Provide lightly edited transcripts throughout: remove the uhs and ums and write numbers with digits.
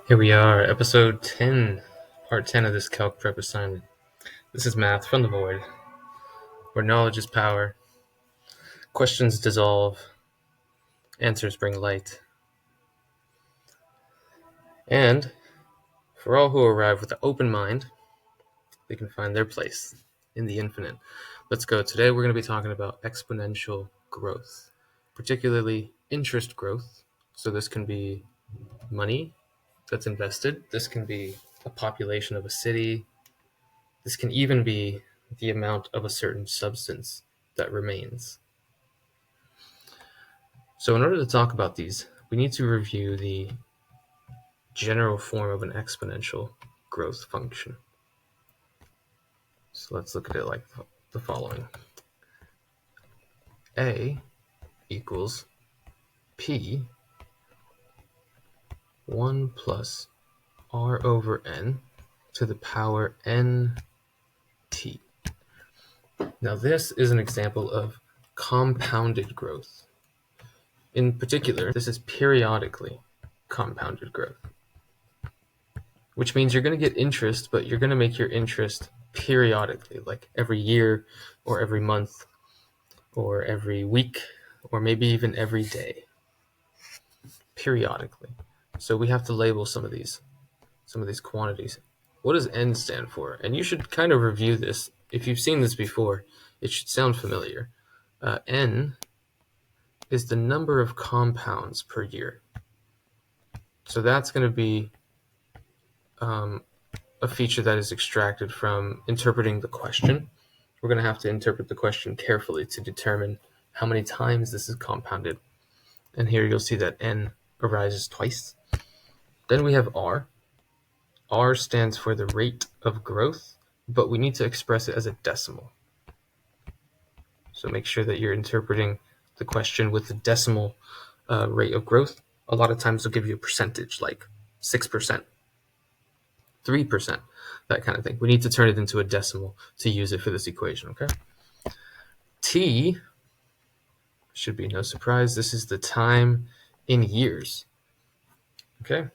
Here we are, episode 10, part 10 of this Calc prep assignment. This is math from the void, where knowledge is power, questions dissolve, answers bring light. And for all who arrive with an open mind, they can find their place in the infinite. Let's go. Today we're going to be talking about exponential growth, particularly interest growth. So this can be money that's invested. This can be a population of a city. This can even be the amount of a certain substance that remains. So in order to talk about these, we need to review the general form of an exponential growth function. So let's look at it like the following. A equals P 1 plus R over N to the power N T. Now this is an example of compounded growth. In particular, this is periodically compounded growth, which means you're going to get interest, but you're going to make your interest periodically, like every year or every month or every week or maybe even every day, periodically. So we have to label some of these quantities. What does N stand for? And you should kind of review this. If you've seen this before, it should sound familiar. N is the number of compounds per year. So that's going to be a feature that is extracted from interpreting the question. We're going to have to interpret the question carefully to determine how many times this is compounded. And here you'll see that N arises twice. Then we have R. R stands for the rate of growth, but we need to express it as a decimal. So make sure that you're interpreting the question with the decimal rate of growth. A lot of times they'll give you a percentage, like 6%, 3%, that kind of thing. We need to turn it into a decimal to use it for this equation, okay? T should be no surprise. This is the time in years, okay?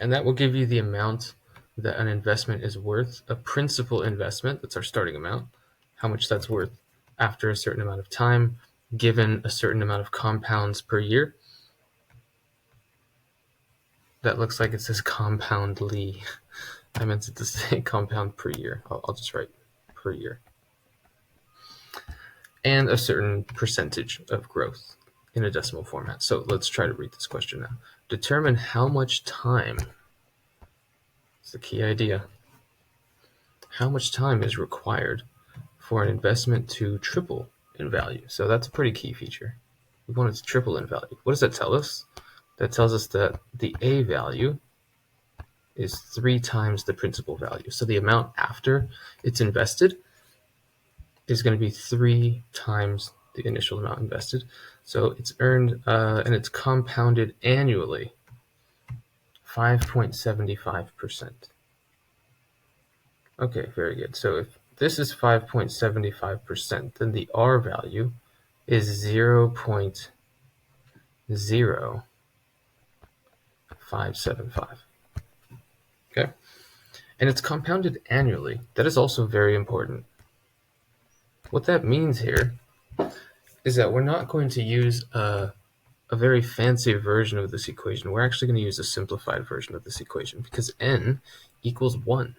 And that will give you the amount that an investment is worth, a principal investment, that's our starting amount, how much that's worth after a certain amount of time, given a certain amount of compounds per year. That looks like it says compoundly. I meant it to say compound per year. I'll just write per year. And a certain percentage of growth in a decimal format. So let's try to read this question now. Determine how much time, it's the key idea, how much time is required for an investment to triple in value. So that's a pretty key feature. We want it to triple in value. What does that tell us? That tells us that the A value is 3 times the principal value. So the amount after it's invested is going to be 3 times the initial amount invested. So it's earned and it's compounded annually 5.75%. Okay, very good. So if this is 5.75%, then the R value is 0.0575. Okay, and it's compounded annually. That is also very important. What that means here is that we're not going to use a very fancy version of this equation. We're actually going to use a simplified version of this equation because N equals 1.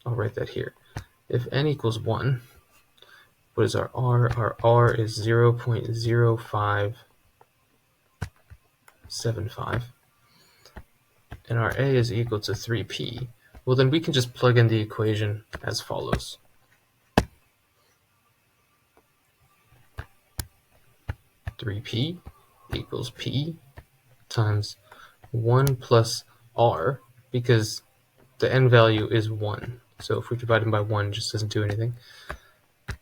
I'll write that here. If N equals 1, what is our R? Our R is 0.0575. And our A is equal to 3p. Well, then we can just plug in the equation as follows. (3p) equals p times 1 plus r, because the n value is 1. So if we divide them by 1, it just doesn't do anything.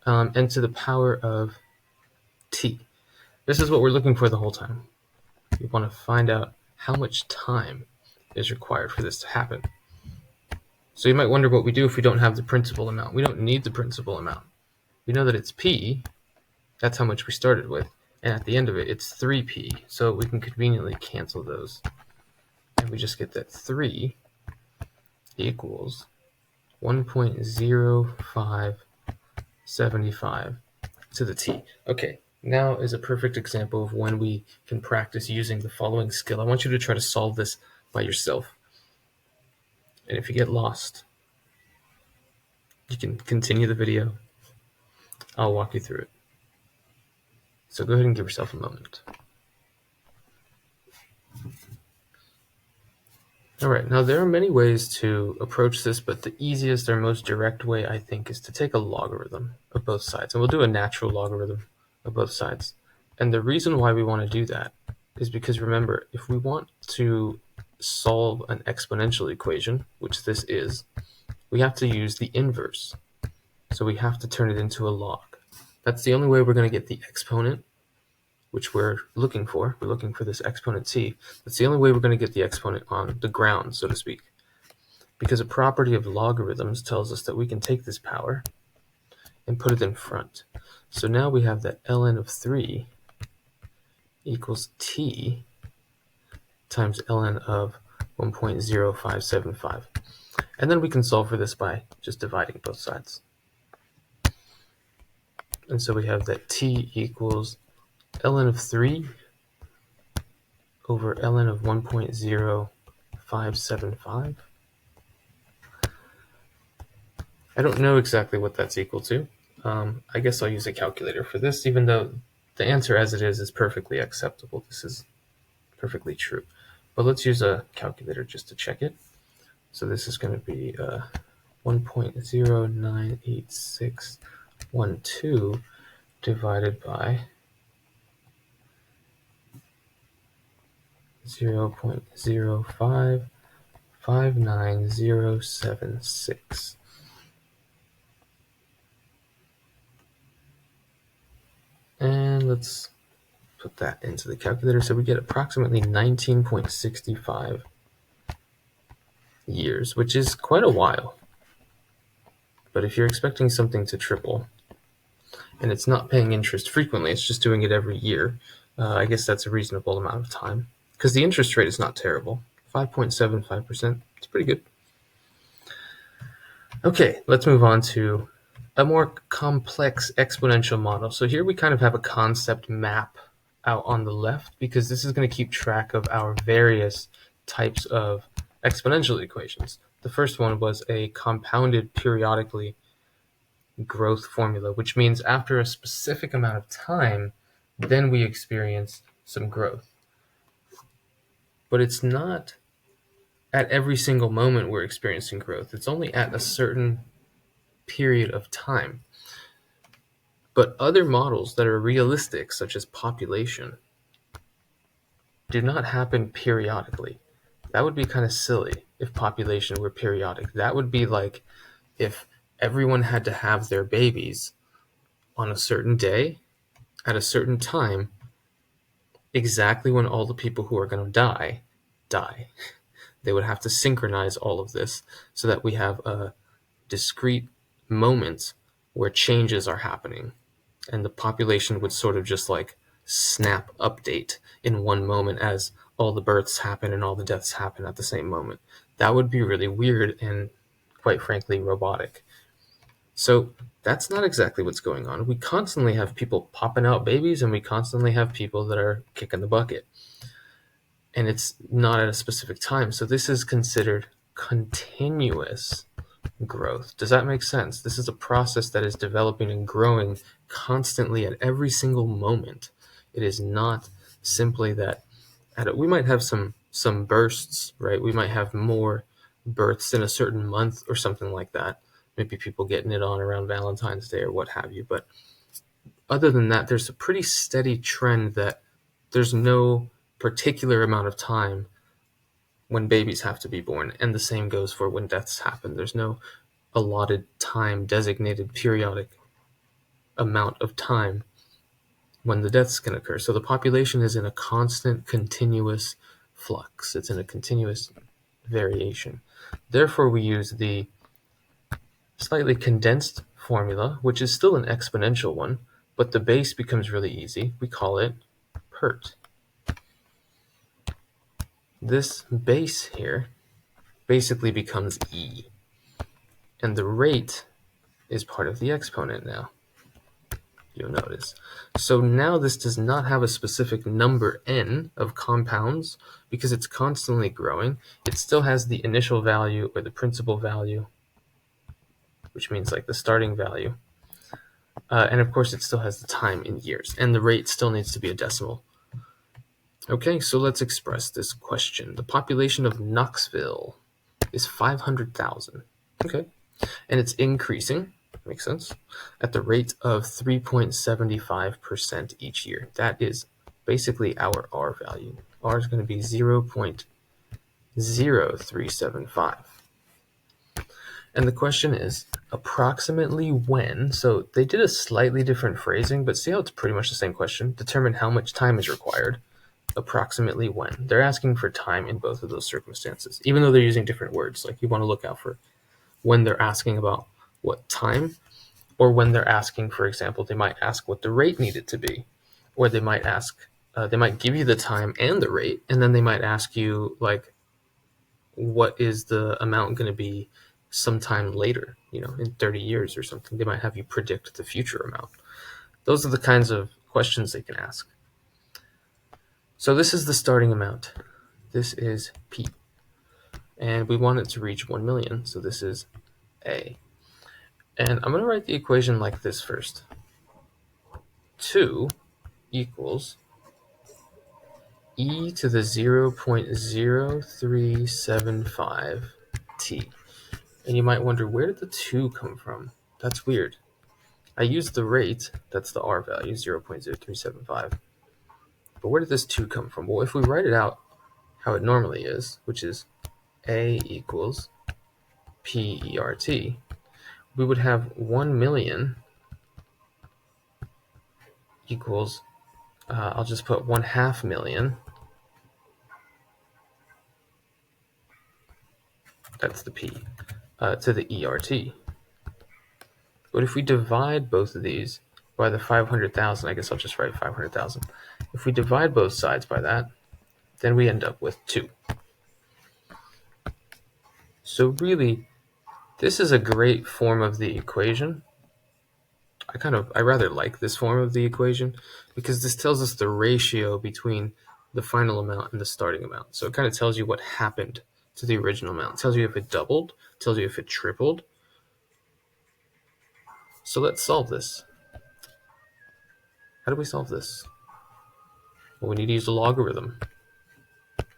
And to the power of t. This is what we're looking for the whole time. We want to find out how much time is required for this to happen. So you might wonder what we do if we don't have the principal amount. We don't need the principal amount. We know that it's p. That's how much we started with. And at the end of it, it's 3p. So we can conveniently cancel those. And we just get that 3 equals 1.0575 to the t. Okay, now is a perfect example of when we can practice using the following skill. I want you to try to solve this by yourself. And if you get lost, you can continue the video. I'll walk you through it. So go ahead and give yourself a moment. All right, now there are many ways to approach this, but the easiest or most direct way, I think, is to take a logarithm of both sides. And we'll do a natural logarithm of both sides. And the reason why we want to do that is because, remember, if we want to solve an exponential equation, which this is, we have to use the inverse. So we have to turn it into a log. That's the only way we're going to get the exponent, which we're looking for. We're looking for this exponent t. That's the only way we're going to get the exponent on the ground, so to speak. Because a property of logarithms tells us that we can take this power and put it in front. So now we have that ln of 3 equals t times ln of 1.0575. And then we can solve for this by just dividing both sides. And so we have that t equals ln of 3 over ln of 1.0575. I don't know exactly what that's equal to. I guess I'll use a calculator for this, even though the answer as it is perfectly acceptable. This is perfectly true. But let's use a calculator just to check it. So this is going to be 1.098612 divided by 0.0559076. And let's put that into the calculator. So we get approximately 19.65 years, which is quite a while. But if you're expecting something to triple, and it's not paying interest frequently, it's just doing it every year, I guess that's a reasonable amount of time. Because the interest rate is not terrible. 5.75%, it's pretty good. Okay, let's move on to a more complex exponential model. So here we kind of have a concept map out on the left, because this is going to keep track of our various types of exponential equations. The first one was a compounded periodically growth formula, which means after a specific amount of time, then we experience some growth. But it's not at every single moment we're experiencing growth. It's only at a certain period of time. But other models that are realistic, such as population, do not happen periodically. That would be kind of silly if population were periodic. That would be like if everyone had to have their babies on a certain day, at a certain time, exactly when all the people who are going to die. They would have to synchronize all of this so that we have a discrete moment where changes are happening, and the population would sort of just like snap update in one moment as all the births happen and all the deaths happen at the same moment. That would be really weird and, quite frankly, robotic. So that's not exactly what's going on. We constantly have people popping out babies, and we constantly have people that are kicking the bucket. And it's not at a specific time. So this is considered continuous growth. Does that make sense? This is a process that is developing and growing constantly at every single moment. It is not simply that we might have some bursts, right? We might have more births in a certain month or something like that. Maybe people getting it on around Valentine's Day or what have you. But other than that, there's a pretty steady trend that there's no particular amount of time when babies have to be born, and the same goes for when deaths happen. There's no allotted time, designated periodic amount of time when the deaths can occur. So the population is in a constant, continuous flux. It's in a continuous variation. Therefore, we use the slightly condensed formula, which is still an exponential one, but the base becomes really easy. We call it Pert. This base here basically becomes e, and the rate is part of the exponent now, you'll notice. So now this does not have a specific number n of compounds because it's constantly growing. It still has the initial value or the principal value, which means like the starting value. And of course, it still has the time in years, and the rate still needs to be a decimal. Okay, so let's express this question. The population of Knoxville is 500,000. Okay, and it's increasing, makes sense, at the rate of 3.75% each year. That is basically our R value. R is going to be 0.0375. And the question is, approximately when, so they did a slightly different phrasing, but see how it's pretty much the same question, determine how much time is required, approximately when. They're asking for time in both of those circumstances, even though they're using different words. Like you want to look out for when they're asking about what time, or when they're asking, for example, they might ask what the rate needed to be, or they might ask, they might give you the time and the rate, and then they might ask you, like, what is the amount going to be sometime later, in 30 years or something. They might have you predict the future amount. Those are the kinds of questions they can ask. So this is the starting amount. This is P. And we want it to reach 1 million, so this is A. And I'm going to write the equation like this first. 2 equals e to the 0.0375 t. And you might wonder, where did the 2 come from? That's weird. I used the rate, that's the R value, 0.0375. But where did this 2 come from? Well, if we write it out how it normally is, which is A equals PERT, we would have 1 million equals, I'll just put 1/2 million. That's the P, to the ERT. But if we divide both of these by the 500,000, I guess I'll just write 500,000. If we divide both sides by that, then we end up with 2. So really, this is a great form of the equation. I rather like this form of the equation because this tells us the ratio between the final amount and the starting amount. So it kind of tells you what happened to the original amount. It tells you if it doubled, tells you if it tripled. So let's solve this. How do we solve this? Well, we need to use the logarithm.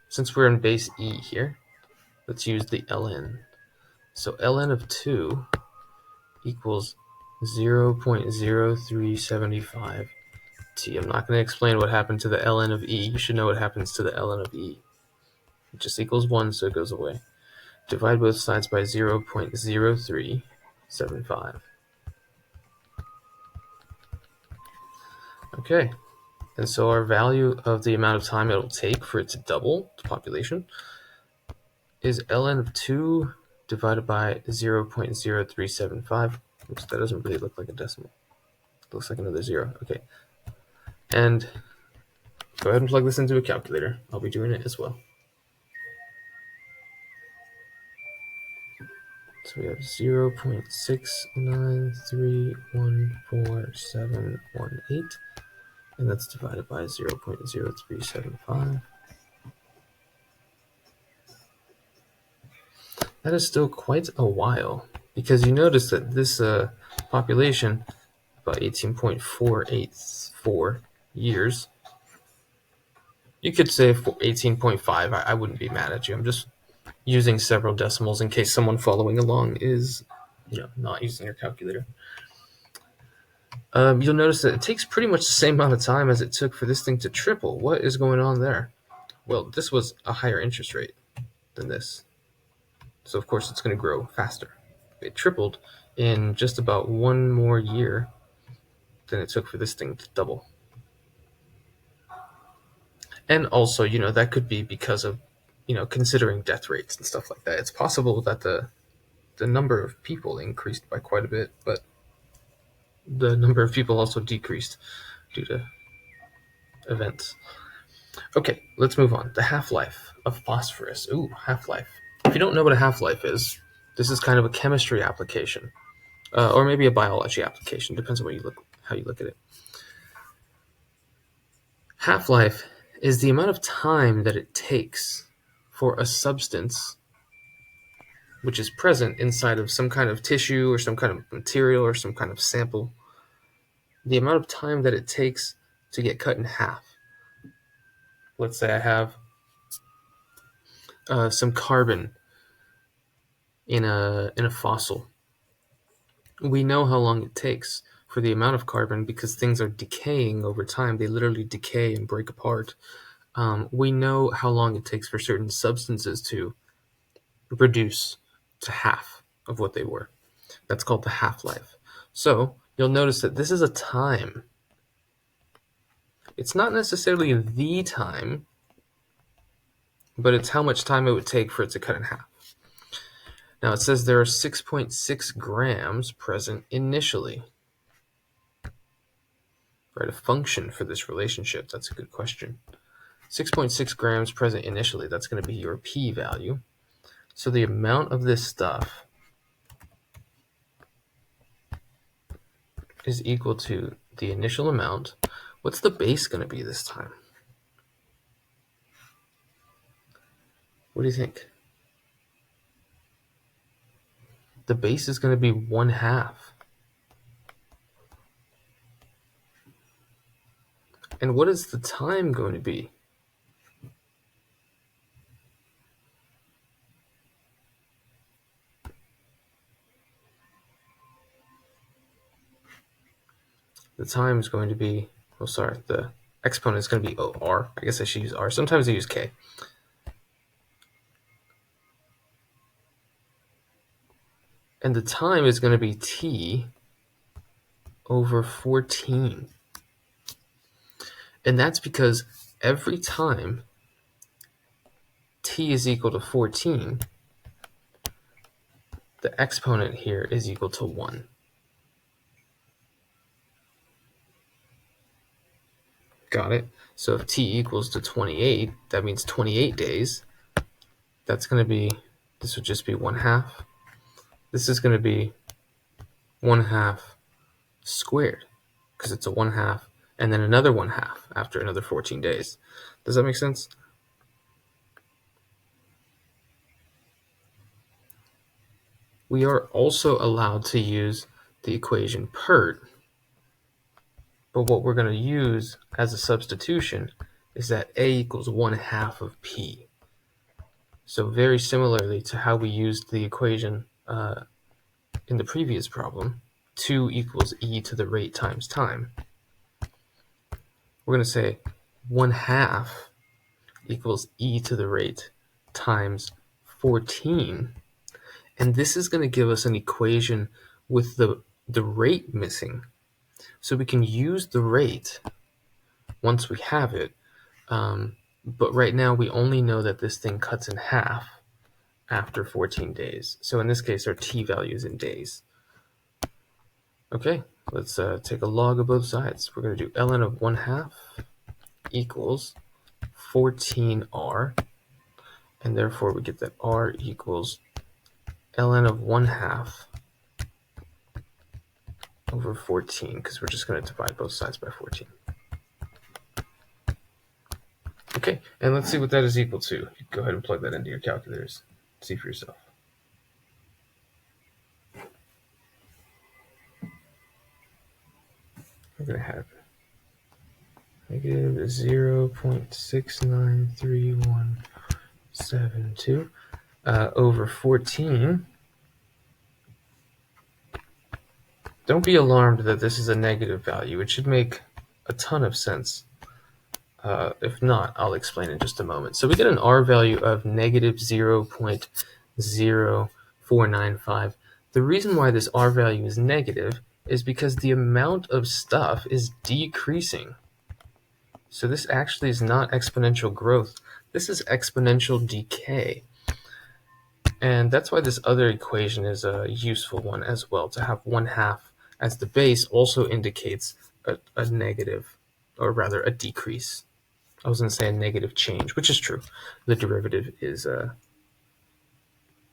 Since we're in base E here, let's use the ln. So ln of 2 equals 0.0375 t. I'm not going to explain what happened to the ln of e. You should know what happens to the ln of e. It just equals 1, so it goes away. Divide both sides by 0.0375. Okay, and so our value of the amount of time it'll take for it to double the population is ln of 2 divided by 0.0375. Oops, that doesn't really look like a decimal. It looks like another 0. Okay, and go ahead and plug this into a calculator. I'll be doing it as well. So we have 0.69314718, and that's divided by 0.0375. That is still quite a while, because you notice that this population, about 18.484 years, you could say 18.5. I wouldn't be mad at you. I'm just using several decimals in case someone following along is not using your calculator. You'll notice that it takes pretty much the same amount of time as it took for this thing to triple. What is going on there? Well, this was a higher interest rate than this. So of course it's going to grow faster. It tripled in just about 1 more year than it took for this thing to double. And also, that could be because of, considering death rates and stuff like that. It's possible that the number of people increased by quite a bit, but the number of people also decreased due to events. Okay, let's move on. The half-life of phosphorus. Ooh, half-life. If you don't know what a half-life is, this is kind of a chemistry application, or maybe a biology application. Depends on how you look at it. Half-life is the amount of time that it takes for a substance which is present inside of some kind of tissue or some kind of material or some kind of sample, the amount of time that it takes to get cut in half. Let's say I have some carbon in a fossil. We know how long it takes for the amount of carbon because things are decaying over time. They literally decay and break apart. We know how long it takes for certain substances to reduce to half of what they were. That's called the half-life. So you'll notice that this is a time. It's not necessarily the time, but it's how much time it would take for it to cut in half. Now it says there are 6.6 grams present initially. Write a function for this relationship. That's a good question. 6.6 grams present initially. That's going to be your p-value. So the amount of this stuff is equal to the initial amount. What's the base going to be this time? What do you think? The base is going to be 1/2. And what is the time going to be? The time is going to be, the exponent is going to be r. I guess I should use r. Sometimes I use k. And the time is going to be t over 14. And that's because every time t is equal to 14, the exponent here is equal to 1. Got it? So if t equals to 28, that means 28 days. That's going to be, this would just be 1/2. This is going to be 1/2 squared, because it's a 1/2 and then another 1/2 after another 14 days. Does that make sense? We are also allowed to use the equation Pert, but what we're going to use as a substitution is that a equals 1/2 of p. So very similarly to how we used the equation in the previous problem, 2 equals e to the rate times time. We're going to say 1/2 equals e to the rate times 14. And this is going to give us an equation with the rate missing. So we can use the rate once we have it. But right now we only know that this thing cuts in half after 14 days. So in this case, our t value is in days. Okay, let's take a log of both sides. We're going to do ln of 1/2 equals 14r. And therefore we get that r equals ln of 1/2 over 14, because we're just going to divide both sides by 14. Okay, and let's see what that is equal to. Go ahead and plug that into your calculators. See for yourself. We're going to have negative 0.693172 over 14. Don't be alarmed that this is a negative value. It should make a ton of sense. If not, I'll explain in just a moment. So we get an R value of negative 0.0495. The reason why this R value is negative is because the amount of stuff is decreasing. So this actually is not exponential growth. This is exponential decay. And that's why this other equation is a useful one as well, to have 1/2 as the base also indicates a negative, or rather a decrease. I was going to say a negative change, which is true. The derivative is,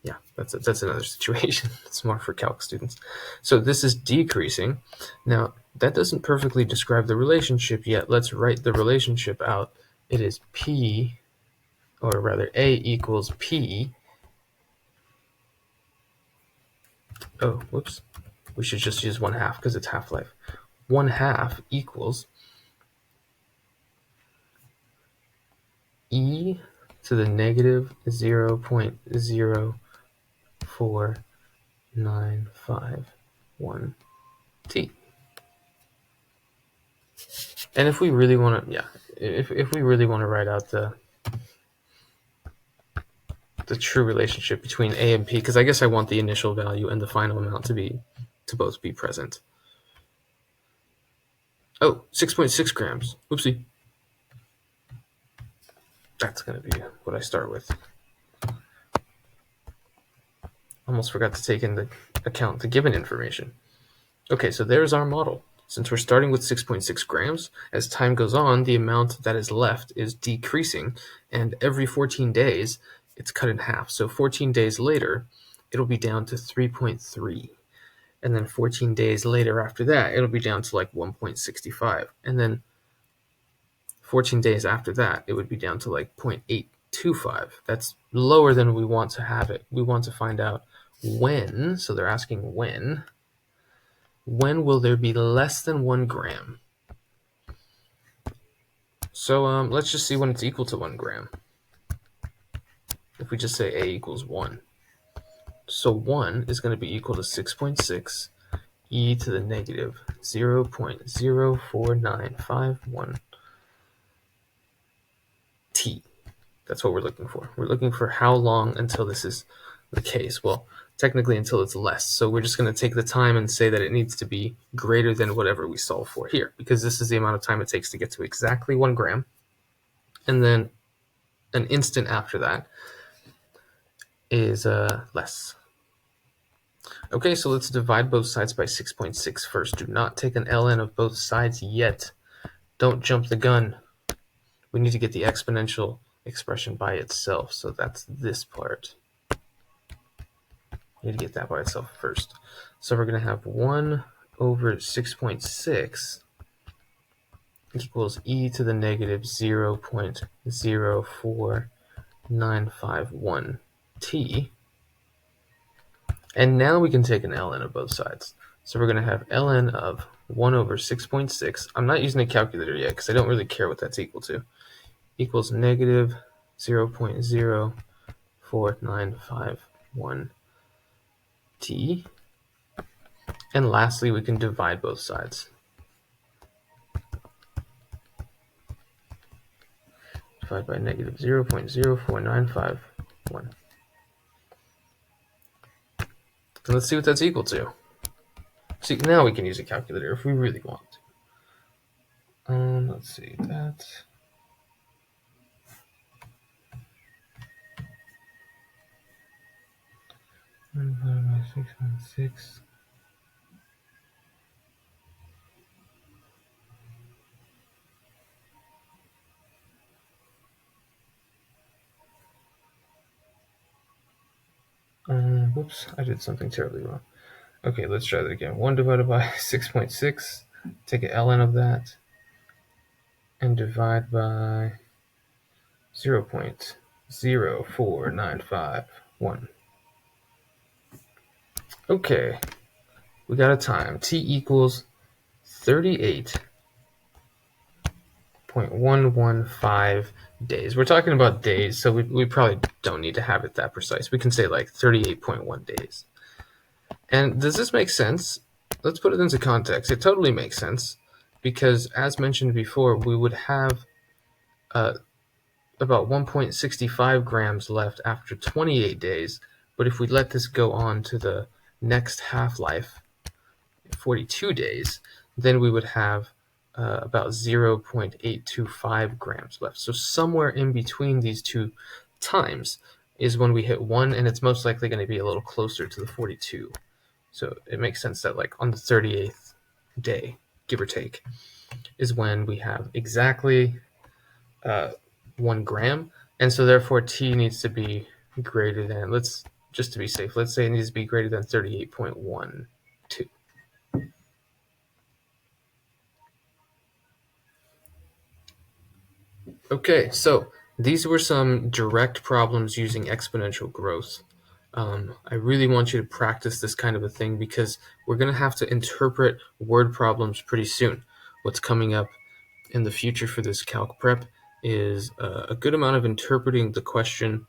yeah, that's another situation. It's more for calc students. So this is decreasing. Now, that doesn't perfectly describe the relationship yet. Let's write the relationship out. It is P, or rather A equals P. Oh, whoops. We should just use 1/2 because it's half-life. 1/2 equals e to the negative 0.04951 t. And if we really want to, if we really want to write out the true relationship between A and P, because I guess I want the initial value and the final amount to both be present. Oh, 6.6 grams. Oopsie. That's going to be what I start with. Almost forgot to take into account the given information. Okay, so there's our model. Since we're starting with 6.6 grams, as time goes on, the amount that is left is decreasing, and every 14 days, it's cut in half. So 14 days later, it'll be down to 3.3. And then 14 days later after that, it'll be down to like 1.65. And then 14 days after that, it would be down to like 0.825. That's lower than we want to have it. We want to find out when, so they're asking when will there be less than 1 gram? So let's just see when it's equal to 1 gram. If we just say A equals 1. So 1 is going to be equal to 6.6 e to the negative 0.04951 t. That's what we're looking for. We're looking for how long until this is the case. Well, technically until it's less. So we're just going to take the time and say that it needs to be greater than whatever we solve for here, because this is the amount of time it takes to get to exactly 1 gram. And then an instant after that is less. Okay, so let's divide both sides by 6.6 first. Do not take an ln of both sides yet. Don't jump the gun. We need to get the exponential expression by itself, so that's this part. We need to get that by itself first. So we're going to have 1 over 6.6 equals e to the negative 0.04951 t. And now we can take an ln of both sides. So we're going to have ln of 1 over 6.6. I'm not using a calculator yet because I don't really care what that's equal to. Equals negative 0.04951 t. And lastly, we can divide both sides. Divide by negative 0.04951. So let's see what that's equal to. See, now we can use a calculator if we really want to. Let's see, that. Divided by 6.6. Whoops, I did something terribly wrong. Okay, let's try that again. 1 divided by 6.6, take an ln of that, and divide by 0.04951. Okay, we got a time. T equals 38.115 days. We're talking about days, so we probably don't need to have it that precise. We can say like 38.1 days. And does this make sense? Let's put it into context. It totally makes sense because, as mentioned before, we would have about 1.65 grams left after 28 days. But if we let this go on to the next half-life, 42 days, then we would have about 0.825 grams left. So somewhere in between these two times is when we hit 1, and it's most likely going to be a little closer to the 42. So it makes sense that like on the 38th day, give or take, is when we have exactly 1 gram. And so therefore t needs to be greater than, just to be safe, let's say it needs to be greater than 38.12. Okay, so these were some direct problems using exponential growth. I really want you to practice this kind of a thing because we're going to have to interpret word problems pretty soon. What's coming up in the future for this calc prep is a good amount of interpreting the question,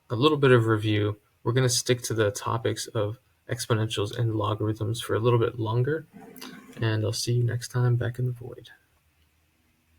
a little bit of review. We're going to stick to the topics of exponentials and logarithms for a little bit longer, and I'll see you next time back in the void.